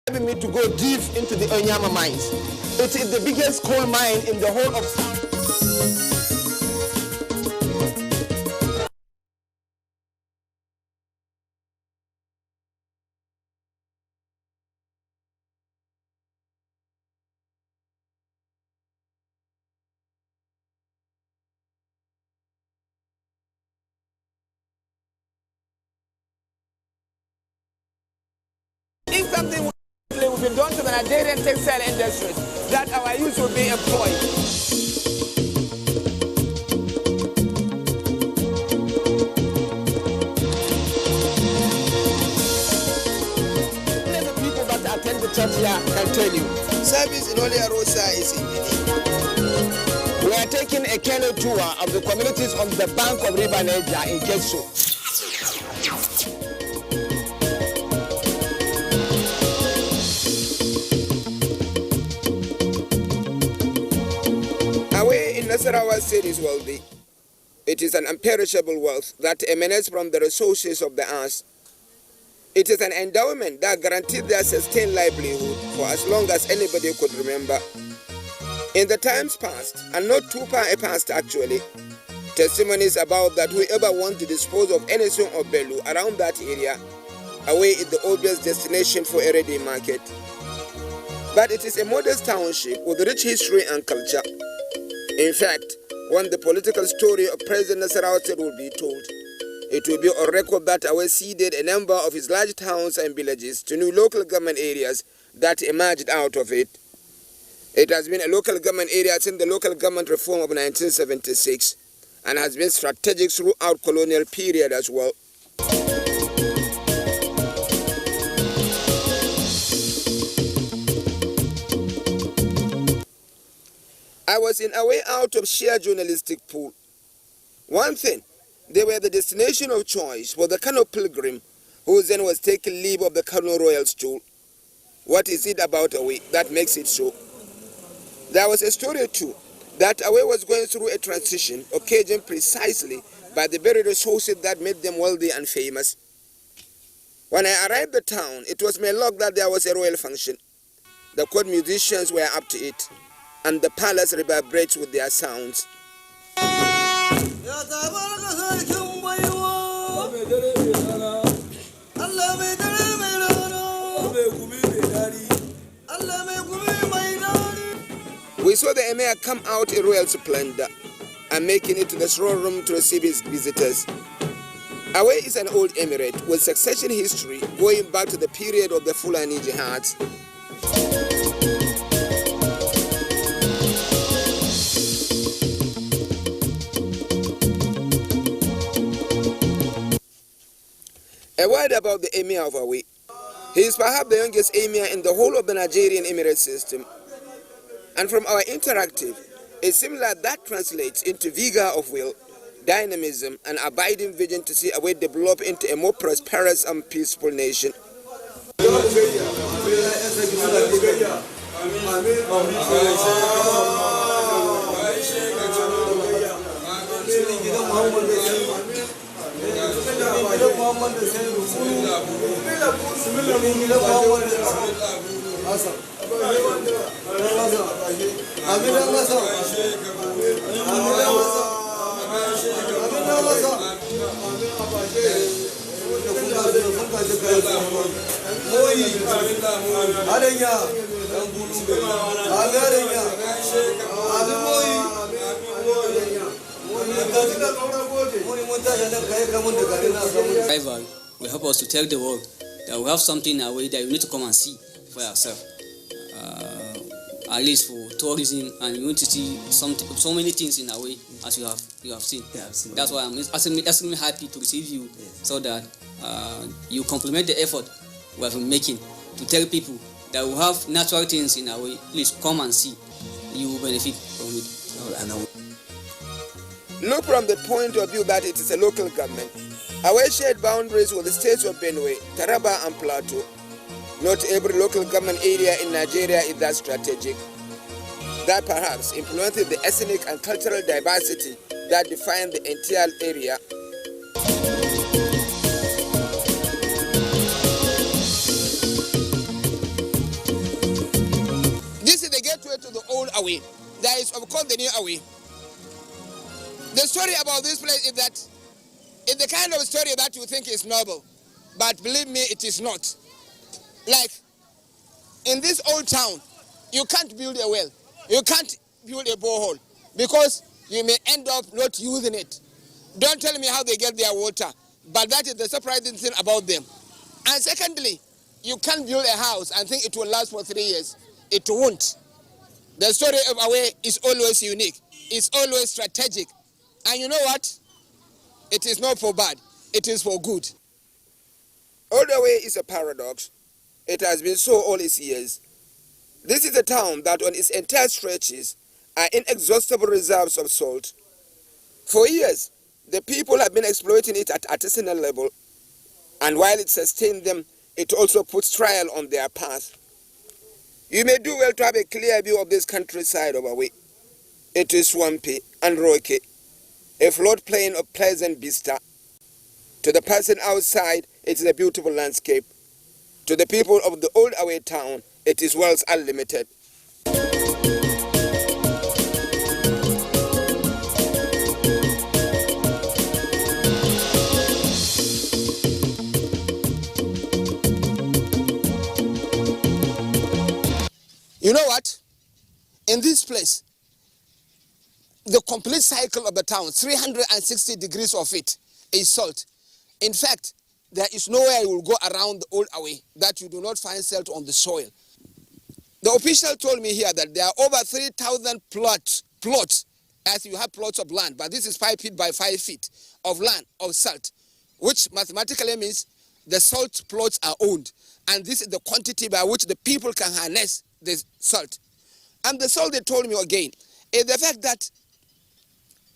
Me to go deep into the Onyama mines. It is the biggest coal mine in the whole of if something will be done to the Nigerian textile industry, that our youth will be employed. The people that attend the church here can tell you. Service in Holy Rosa is in We are taking a canoe tour of the communities on the bank of River Niger in Ketso. Nasarawa State is wealthy. It is an imperishable wealth that emanates from the resources of the earth. It is an endowment that guarantees their sustained livelihood for as long as anybody could remember. In the times past, and not too far past actually, testimonies about that whoever wants to dispose of anything of value around that area, Away is the obvious destination for a ready market. But it is a modest township with rich history and culture. In fact, when the political story of President Nasarawa will be told, it will be on record that Away ceded a number of his large towns and villages to new local government areas that emerged out of it. It has been a local government area since the local government reform of 1976 and has been strategic throughout colonial period as well. I was in a way out of sheer journalistic pool. One thing, they were the destination of choice for the Kano pilgrim who then was taking leave of the Kano royal stool. What is it about Away that makes it so? There was a story too, that Away was going through a transition occasioned precisely by the very resources that made them wealthy and famous. When I arrived at the town, it was my luck that there was a royal function. The court musicians were up to it, and the palace reverberates with their sounds. We saw the emir come out in royal splendor and making it to the throne room to receive his visitors. Away is an old emirate with succession history going back to the period of the Fulani Jihads. A word about the Emir of Away. He is perhaps the youngest Emir in the whole of the Nigerian emirate system. And from our interactive, it seems like that translates into vigor of will, dynamism, and abiding vision to see Away develop into a more prosperous and peaceful nation. Rival will help us to tell the world that we have something Away that you need to come and see for yourself. At least for tourism, and you want to see so many things in Away as you have seen. Yeah, that's why I'm extremely happy to receive you, so that you complement the effort we have been making to tell people that we have natural things in Away. Please come and see. You will benefit from it. Look from the point of view that it is a local government. Away shared boundaries with the states of Benue, Taraba, and Plateau. Not every local government area in Nigeria is that strategic. That perhaps influences the ethnic and cultural diversity that define the entire area. Awe. There is, of course, the new Awe. The story about this place is that it's the kind of story that you think is noble, but believe me, it is not. Like, in this old town, you can't build a well, you can't build a borehole, because you may end up not using it. Don't tell me how they get their water, but that is the surprising thing about them. And secondly, you can't build a house and think it will last for 3 years. It won't. The story of Awe is always unique. It's always strategic. And you know what? It is not for bad. It is for good. Old Awe is a paradox. It has been so all its years. This is a town that on its entire stretches are inexhaustible reserves of salt. For years, the people have been exploiting it at artisanal level, and while it sustains them, it also puts trial on their path. You may do well to have a clear view of this countryside of Awe. It is swampy and rocky, a floodplain of pleasant vista. To the person outside, it is a beautiful landscape. To the people of the old Awe town, it is wealth unlimited. You know what? In this place, the complete cycle of the town, 360 degrees of it, is salt. In fact, there is nowhere you will go around the old Awe that you do not find salt on the soil. The official told me here that there are over 3,000 plots, as you have plots of land, but this is 5 feet by 5 feet of land, of salt, which mathematically means the salt plots are owned. And this is the quantity by which the people can harness the salt. And the salt, they told me again, is the fact that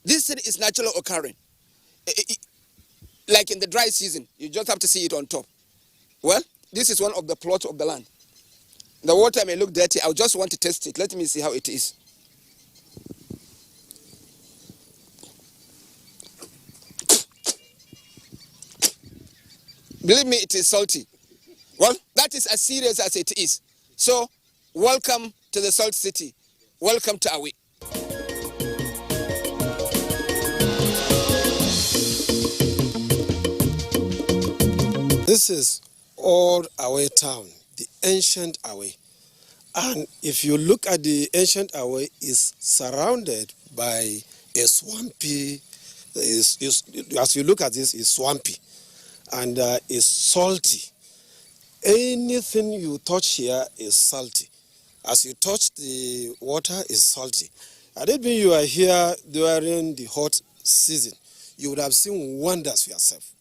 this thing is naturally occurring. Like in the dry season, you just have to see it on top. Well, this is one of the plots of the land. The water may look dirty. I just want to test it. Let me see how it is. Believe me, it is salty. Well, that is as serious as it is. So, welcome to the Salt City. Welcome to Awe. This is old Awe town, the ancient Awe. And if you look at the ancient Awe, it's surrounded by a swampy, as you look at this, it's swampy and it's salty. Anything you touch here is salty. As you touch the water, it's salty. Had it been you are here during the hot season, you would have seen wonders yourself,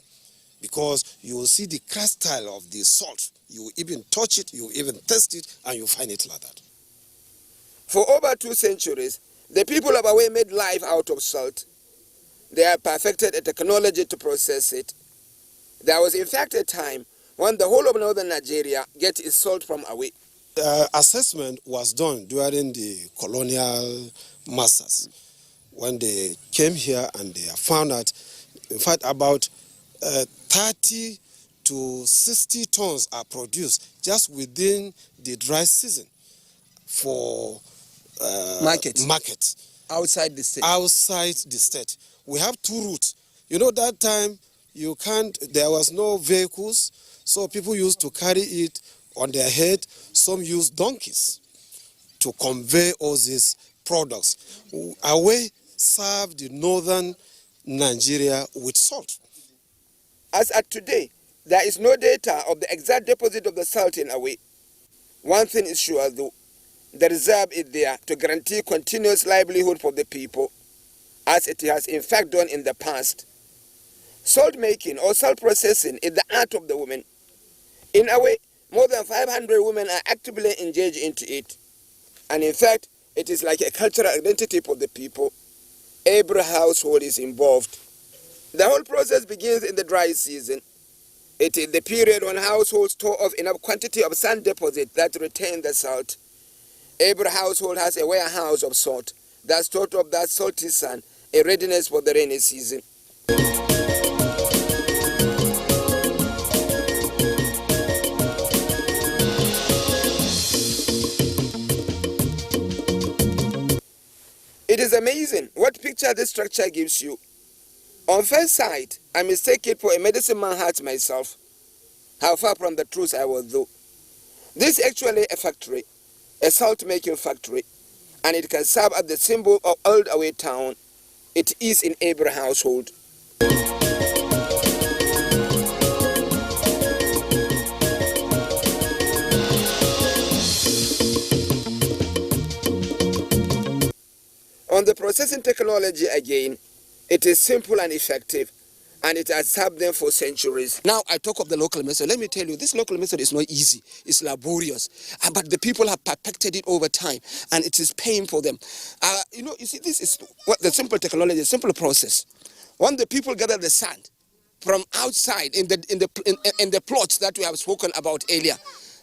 because you will see the crystal of the salt. You will even touch it, you will even taste it, and you find it like that. For over 2 centuries, the people of Awe made life out of salt. They have perfected a technology to process it. There was in fact a time when the whole of northern Nigeria gets its salt from Awe. Assessment was done during the colonial masters when they came here, and they found out, in fact, about 30 to 60 tons are produced just within the dry season for market Outside the state. Outside the state. We have 2 routes. You know, that time there was no vehicles, so people used to carry it on their head. Some used donkeys to convey all these products. Awe served the northern Nigeria with salt. As at today, there is no data of the exact deposit of the salt in Awe. One thing is sure though, the reserve is there to guarantee continuous livelihood for the people, as it has in fact done in the past. Salt making or salt processing is the art of the women. In Awe, more than 500 women are actively engaged into it. And in fact, it is like a cultural identity for the people. Every household is involved. The whole process begins in the dry season. It is the period when households store off enough quantity of sand deposit that retain the salt. Every household has a warehouse of salt that stored up that salty sand, a readiness for the rainy season. is amazing what picture this structure gives you. On first sight, I mistake it for a medicine man hut myself. How far from the truth I was though. This is actually a factory, a salt-making factory, and it can serve as the symbol of old away town. It is in every household. On the processing technology again, it is simple and effective, and it has served them for centuries. Now I talk of the local method. Let me tell you, this local method is not easy. It's laborious, but the people have perfected it over time, and it is paying for them. You see, this is what the simple technology, simple process. When the people gather the sand from outside in the plots that we have spoken about earlier,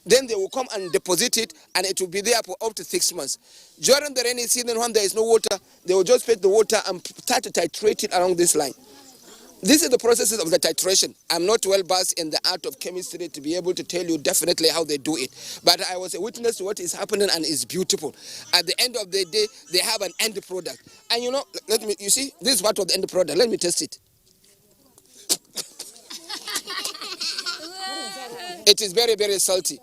then they will come and deposit it, and it will be there for up to 6 months. During the rainy season, when there is no water, they will just fetch the water and start to titrate it along this line. This is the processes of the titration. I'm not well versed in the art of chemistry to be able to tell you definitely how they do it. But I was a witness to what is happening, and it's beautiful. At the end of the day, they have an end product. And you see, this is part of the end product. Let me test it. It is very, very salty.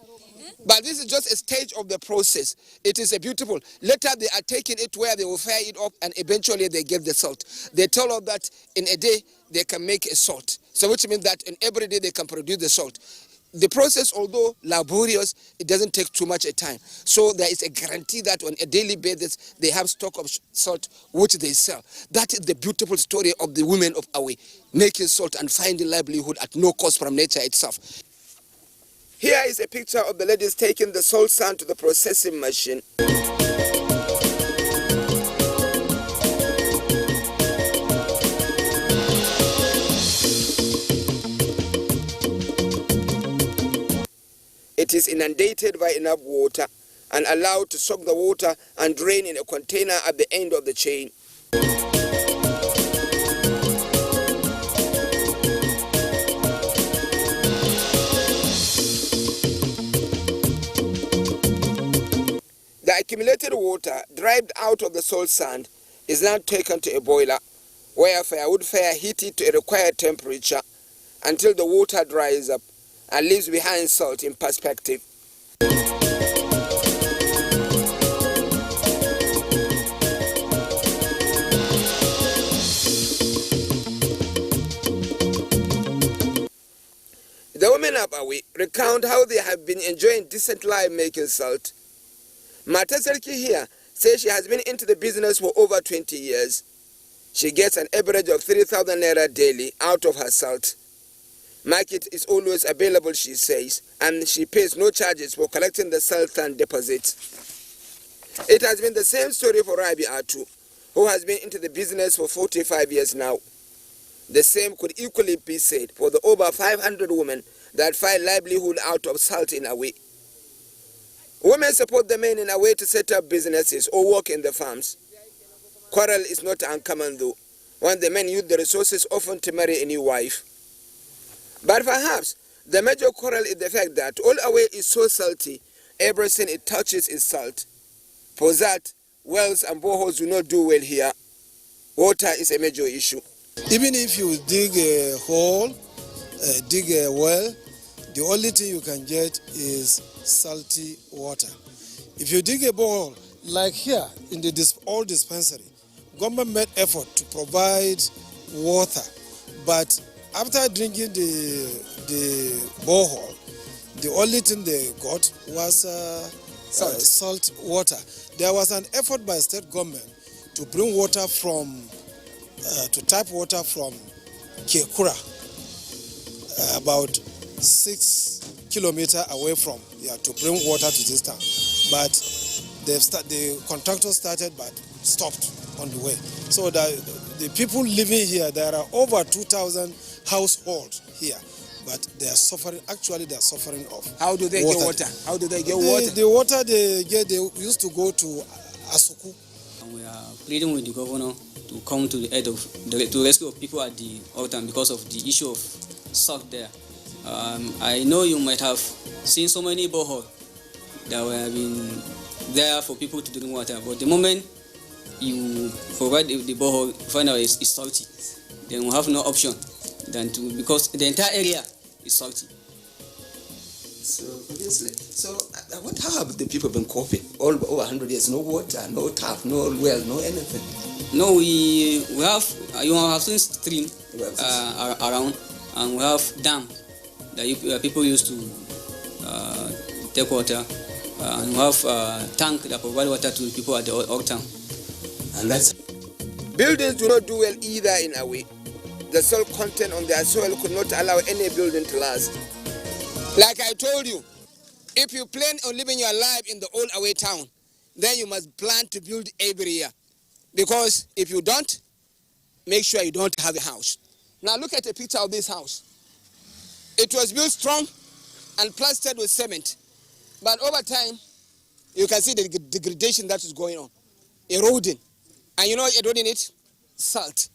But this is just a stage of the process. It is a beautiful. Later they are taking it where they will fire it up, and eventually they get the salt. They tell us that in a day they can make a salt. So which means that in every day they can produce the salt. The process, although laborious, it doesn't take too much time. So there is a guarantee that on a daily basis they have stock of salt which they sell. That is the beautiful story of the women of Awe, making salt and finding livelihood at no cost from nature itself. Here is a picture of the ladies taking the salt sand to the processing machine. It is inundated by enough water and allowed to soak the water and drain in a container at the end of the chain. The accumulated water derived out of the salt sand is now taken to a boiler, where firewood fire heat it to a required temperature until the water dries up and leaves behind salt in perspective. The women of Awe recount how they have been enjoying decent life making salt. Mata Serki here says she has been into the business for over 20 years. She gets an average of 3,000 naira daily out of her salt. Market is always available, she says, and she pays no charges for collecting the salt and deposits. It has been the same story for Rabi Atu, who has been into the business for 45 years now. The same could equally be said for the over 500 women that find livelihood out of salt in Awe. Women support the men in a way to set up businesses or work in the farms. Quarrel is not uncommon though, when the men use the resources often to marry a new wife. But perhaps the major quarrel is the fact that all Awe is so salty, everything it touches is salt. For that, wells and boreholes do not do well here. Water is a major issue. Even if you dig a hole, dig a well, the only thing you can get is salty water. If you dig a borehole, like here in the old dispensary, government made effort to provide water, but after drinking the borehole, the only thing they got was salt water. There was an effort by state government to bring water from, to tap water from Kekura, about 6 kilometers away from here, to bring water to this town. But the contractor started but stopped on the way. So the people living here, there are over 2,000 households here, but they are suffering. Actually, they are suffering of. How do they get water? How do they get water? The water they get, they used to go to Asuku. And we are pleading with the governor to come to the aid of to rescue people at the altar because of the issue of salt there. I know you might have seen so many boreholes that have been there for people to drink water, but the moment you provide the borehole, find out it's salty, then we have no option than to, because the entire area is salty. So obviously, how have the people been coping all over 100 years? No water, no tap, no well, no anything. No, we have, you have seen stream around, and we have dam that people used to take water, and we have tank that provide water to people at the old town. And that's Buildings do not do well either in a way. The salt content on their soil could not allow any building to last. Like I told you, if you plan on living your life in the old away town, then you must plan to build every year. Because if you don't, make sure you don't have a house. Now look at a picture of this house. It was built strong and plastered with cement. But over time, you can see the degradation that is going on, eroding. And you know what eroding it? Salt.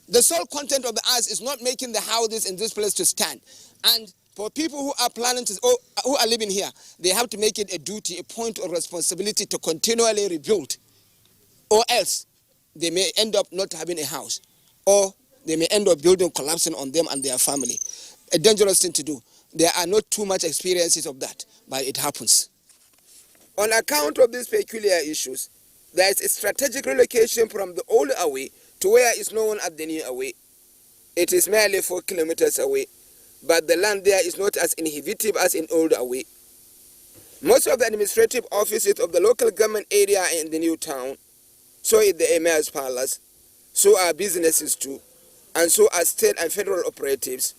The salt content of the earth is not making the houses in this place to stand. And for people who are planning to, or who are living here, they have to make it a duty, a point of responsibility to continually rebuild. Or else, they may end up not having a house. Or they may end up building collapsing on them and their family. A dangerous thing to do. There are not too much experiences of that, but it happens. On account of these peculiar issues, there is a strategic relocation from the old away to where is known as the new away. It is merely 4 kilometers away, but the land there is not as inhibitive as in old away. Most of the administrative offices of the local government area are in the new town. So is the Emir's palace, so are businesses too, and so are state and federal operatives.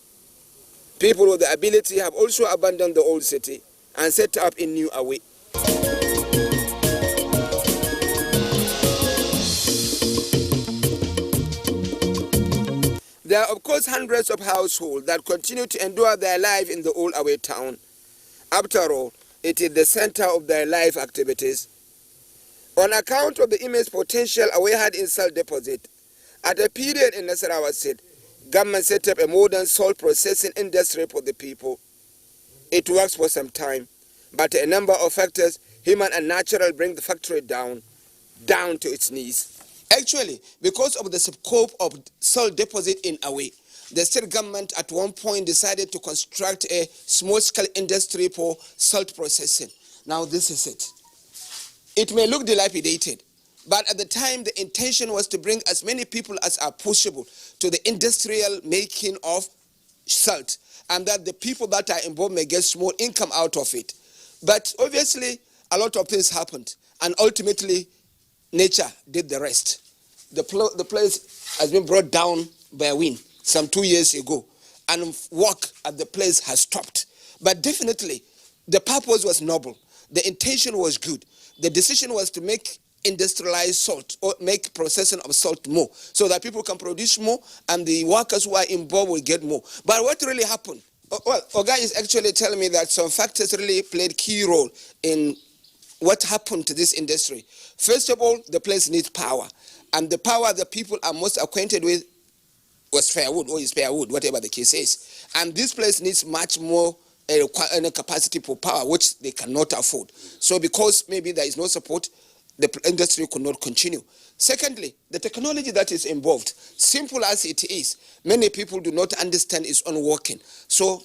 People with the ability have also abandoned the old city and set up in new away. There are of course hundreds of households that continue to endure their life in the old away town. After all, it is the center of their life activities. On account of the immense potential away had in salt deposit, at a period in Nasarawa State, government set up a modern salt processing industry for the people. It works for some time, but a number of factors, human and natural, bring the factory down to its knees. Actually, because of the scope of salt deposit in Away, the state government at one point decided to construct a small-scale industry for salt processing. Now this is it. It may look dilapidated, but at the time the intention was to bring as many people as are possible to the industrial making of salt, and that the people that are involved may get small income out of it. But obviously, a lot of things happened, and ultimately, nature did the rest. The place has been brought down by a wind some 2 years ago, and work at the place has stopped. But definitely, the purpose was noble. The intention was good. The decision was to make industrialized salt, or make processing of salt more, so that people can produce more, and the workers who are involved will get more. But what really happened? Well, Oga is actually telling me that some factors really played key role in what happened to this industry. First of all, the place needs power. And the power the people are most acquainted with was firewood, or is firewood, whatever the case is. And this place needs much more capacity for power, which they cannot afford. So because maybe there is no support, the industry could not continue. Secondly, the technology that is involved, simple as it is, many people do not understand its own working. So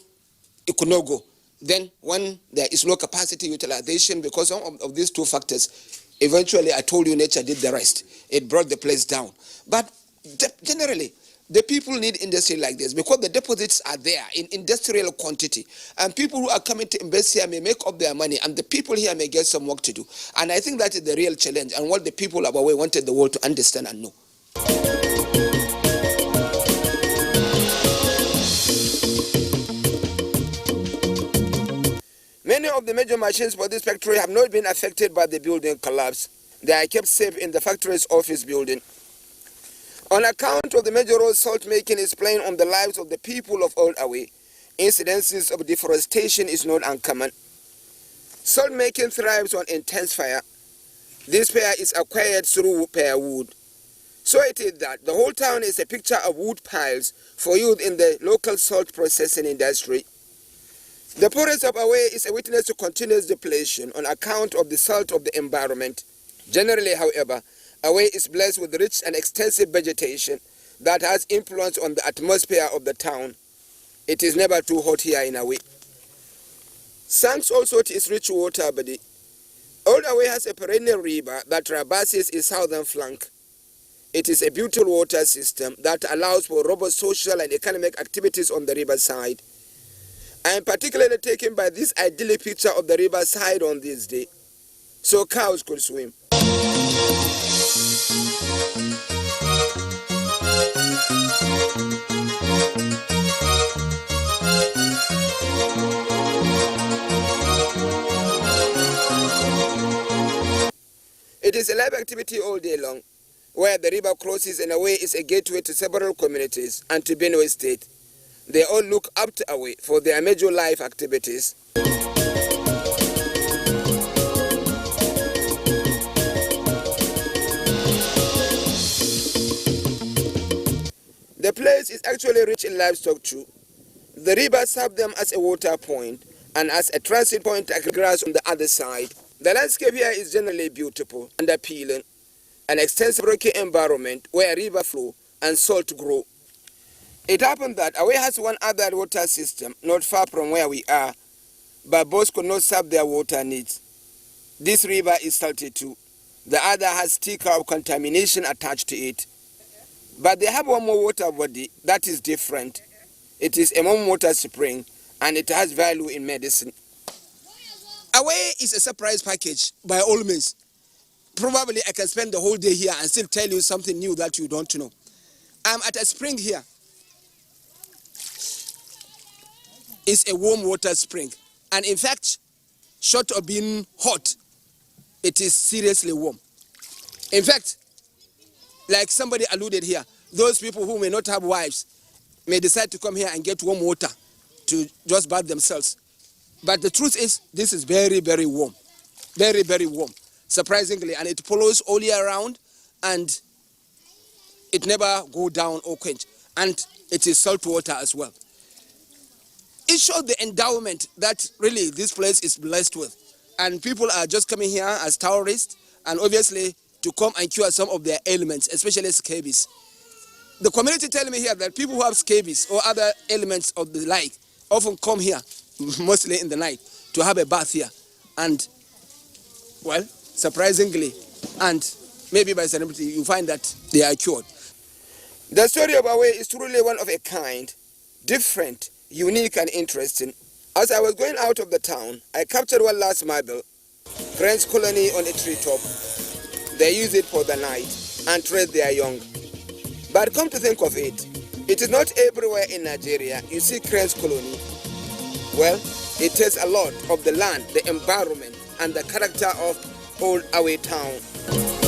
it could not go. Then when there is no capacity utilization, because of these two factors, eventually I told you nature did the rest. It brought the place down. But generally, the people need industry like this because the deposits are there in industrial quantity. And people who are coming to invest here may make up their money, and the people here may get some work to do. And I think that is the real challenge, and what the people of Away wanted the world to understand and know. Many of the major machines for this factory have not been affected by the building collapse. They are kept safe in the factory's office building. On account of the major role salt making is playing on the lives of the people of Old Away, incidences of deforestation is not uncommon. Salt making thrives on intense fire. This fire is acquired through firewood. So it is that the whole town is a picture of wood piles for use in the local salt processing industry. The forest of Away is a witness to continuous depletion on account of the salt of the environment. Generally, however, Away is blessed with rich and extensive vegetation that has influence on the atmosphere of the town. It is never too hot here in Away. Thanks also to its rich water body, Old Away has a perennial river that traverses its southern flank. It is a beautiful water system that allows for robust social and economic activities on the riverside. I am particularly taken by this idyllic picture of the riverside on this day, so cows could swim. It is a live activity all day long, where the river crosses in a way is a gateway to several communities and to Benue State. They all look up to Away for their major life activities. The place is actually rich in livestock too. The river serves them as a water point and as a transit point to grass on the other side. The landscape here is generally beautiful and appealing, an extensive rocky environment where river flow and salt grow. It happened that Away has one other water system not far from where we are, but both could not serve their water needs. This river is salty too. The other has sticker of contamination attached to it. But they have one more water body that is different. It is a warm water spring and it has value in medicine. Away is a surprise package by all means. Probably I can spend the whole day here and still tell you something new that you don't know. I'm at a spring here. It's a warm water spring. And in fact, short of being hot, it is seriously warm. In fact, like somebody alluded here, those people who may not have wives may decide to come here and get warm water to just bath themselves. But the truth is, this is very, very warm. Very, very warm, surprisingly. And it follows all year round, and it never go down or quench. And it is salt water as well. It shows the endowment that really this place is blessed with. And people are just coming here as tourists, and obviously to come and cure some of their ailments, especially scabies. The community tell me here that people who have scabies or other ailments of the like often come here, mostly in the night, to have a bath here. And, well, surprisingly, and maybe by celebrity, you find that they are cured. The story of Away is truly one of a kind, different, unique and interesting. As I was going out of the town, I captured one last marble, French colony on a treetop. They use it for the night and trade their young. But come to think of it, it is not everywhere in Nigeria you see Crane's colony. Well, it tells a lot of the land, the environment, and the character of Old Away town.